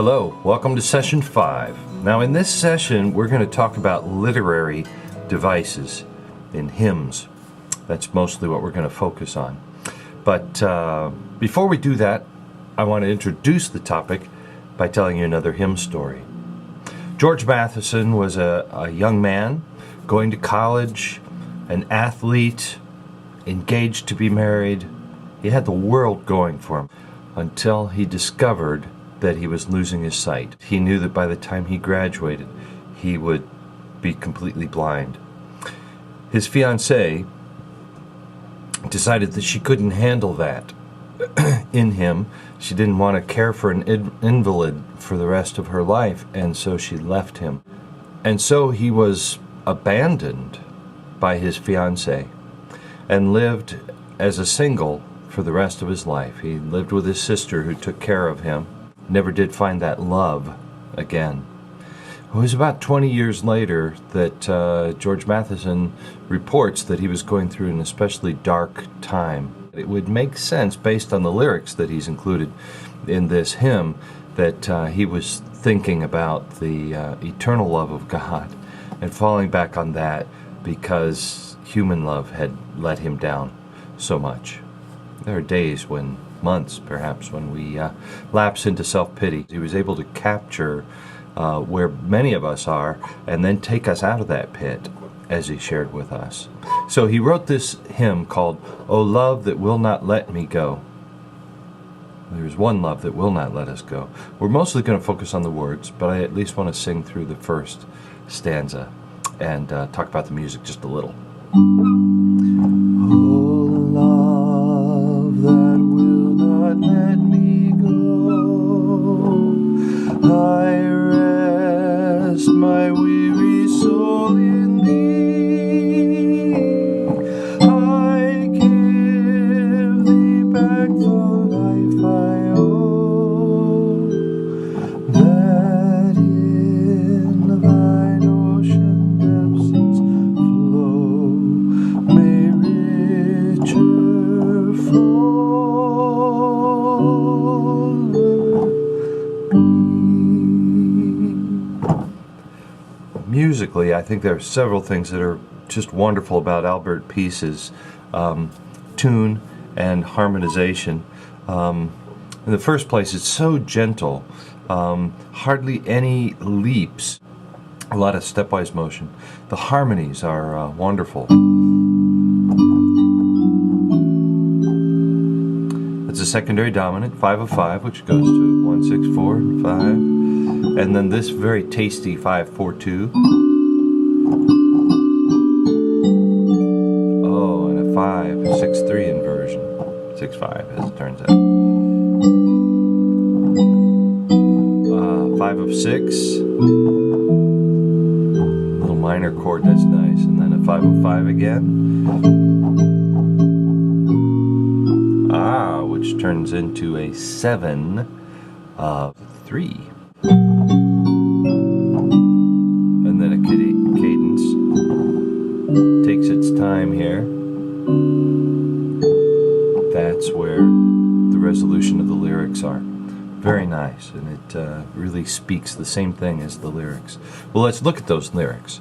Hello, welcome to session 5. Now in this session we're going to talk about literary devices in hymns. That's mostly what we're going to focus on. But before we do that, I want to introduce the topic by telling you another hymn story. George Matheson was a young man going to college, an athlete, engaged to be married. He had the world going for him until he discovered that he was losing his sight. He knew that by the time he graduated, he would be completely blind. His fiancée decided that she couldn't handle that in him. She didn't want to care for an invalid for the rest of her life, and so she left him. And so he was abandoned by his fiancée and lived as a single for the rest of his life. He lived with his sister who took care of him. Never did find that love again. It was about 20 years later that George Matheson reports that he was going through an especially dark time. It would make sense, based on the lyrics that he's included in this hymn, that he was thinking about the eternal love of God and falling back on that because human love had let him down so much. There are days when, months perhaps, when we lapse into self-pity. He was able to capture where many of us are and then take us out of that pit as he shared with us. So he wrote this hymn called "O Love That Will Not Let Me Go." There's one love that will not let us go. We're mostly going to focus on the words, but I at least want to sing through the first stanza and talk about the music just a little. My weary soul in thee, I give thee back the life I owe, that in thine ocean depths its flow may richer Musically, I think there are several things that are just wonderful about Albert Peace's tune and harmonization. In the first place, it's so gentle, hardly any leaps, a lot of stepwise motion. The harmonies are wonderful. It's a secondary dominant, 5 of 5, which goes to 1, 6, 4, and 5. And then this very tasty 5-4-2. Oh, and a 5-6-3 inversion. 6-5, as it turns out. 5 of 6. Little minor chord, that's nice. And then a 5 of 5 again. Which turns into a 7 of 3. And then a cadence takes its time here. That's where the resolution of the lyrics are. Very nice, and it really speaks the same thing as the lyrics. Well, let's look at those lyrics.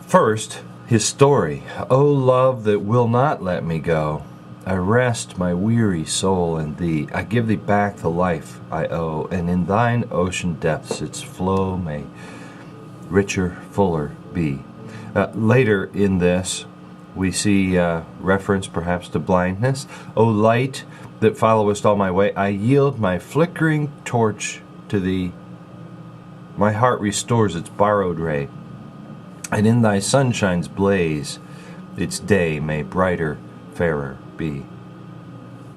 First, his story. O love that will not let me go, I rest my weary soul in thee. I give thee back the life I owe, and in thine ocean depths its flow may richer, fuller be. Later in this, we see reference perhaps to blindness. O light that followest all my way, I yield my flickering torch to thee. My heart restores its borrowed ray, and in thy sunshine's blaze its day may brighter, fairer be.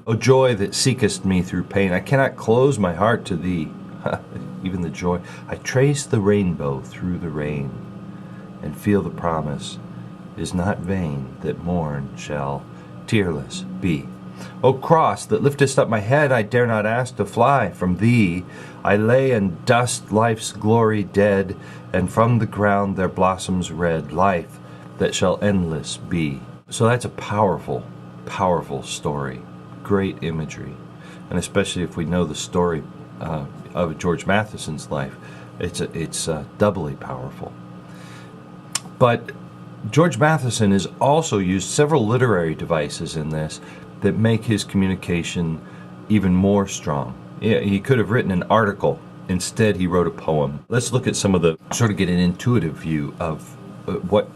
O joy that seekest me through pain, I cannot close my heart to thee. Even the joy, I trace the rainbow through the rain, and feel the promise is not vain that morn shall tearless be. O cross that liftest up my head, I dare not ask to fly from thee. I lay in dust life's glory dead, and from the ground there blossoms red life that shall endless be. So that's a powerful, powerful story. Great imagery. And especially if we know the story of George Matheson's life, it's doubly powerful. But George Matheson has also used several literary devices in this that make his communication even more strong. Yeah, he could have written an article. Instead, he wrote a poem. Let's look at some of the, sort of get an intuitive view of what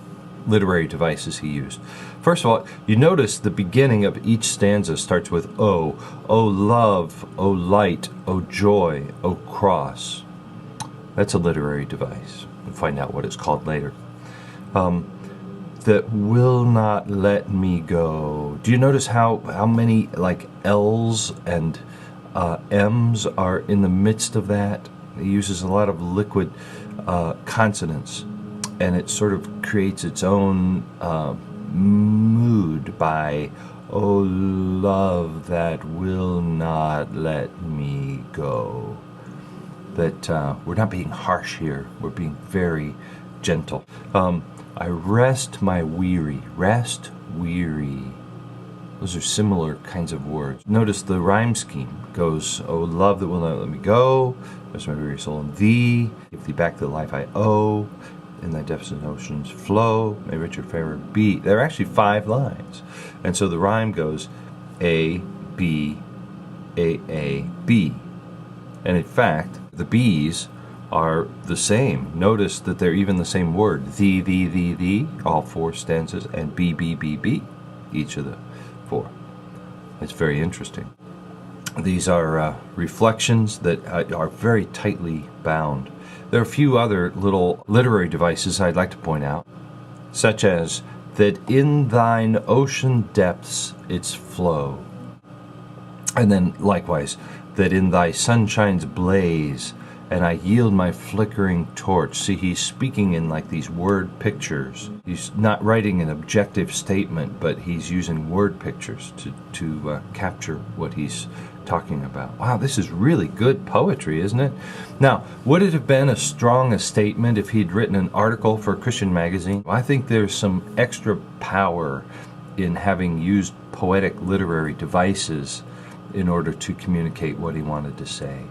literary devices he used. First of all, you notice the beginning of each stanza starts with O. O love, O light, O joy, O cross. That's a literary device. We'll find out what it's called later. That will not let me go. Do you notice how many like L's and M's are in the midst of that? It uses a lot of liquid consonants, and it sort of creates its own mood by, oh love that will not let me go. That we're not being harsh here, we're being very gentle. I rest my weary. Rest, weary. Those are similar kinds of words. Notice the rhyme scheme goes, oh love that will not let me go, rest my weary soul in thee, give thee back the life I owe, in thy depths and oceans flow, may richer fairer be. There are actually 5 lines. And so the rhyme goes A, B, A, B. And in fact, the B's are the same. Notice that they're even the same word. Thee, all 4 stanzas, and B, each of the 4. It's very interesting. These are reflections that are very tightly bound. There are a few other little literary devices I'd like to point out, such as that in thine ocean depths its flow. And then likewise, that in thy sunshine's blaze, and I yield my flickering torch. See, he's speaking in like these word pictures. He's not writing an objective statement, but he's using word pictures to capture what he's talking about. Wow, this is really good poetry, isn't it? Now, would it have been as strong a statement if he'd written an article for a Christian magazine? I think there's some extra power in having used poetic literary devices in order to communicate what he wanted to say.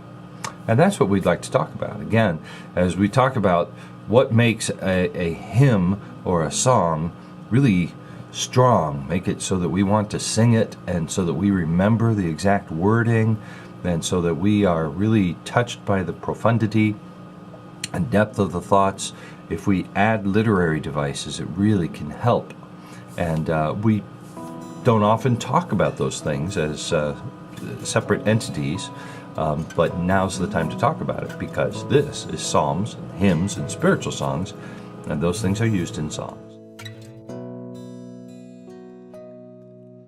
And that's what we'd like to talk about. Again, as we talk about what makes a hymn or a song really strong, make it so that we want to sing it, and so that we remember the exact wording, and so that we are really touched by the profundity and depth of the thoughts. If we add literary devices, it really can help. And we don't often talk about those things as separate entities, but now's the time to talk about it, because this is psalms, hymns, and spiritual songs, and those things are used in songs.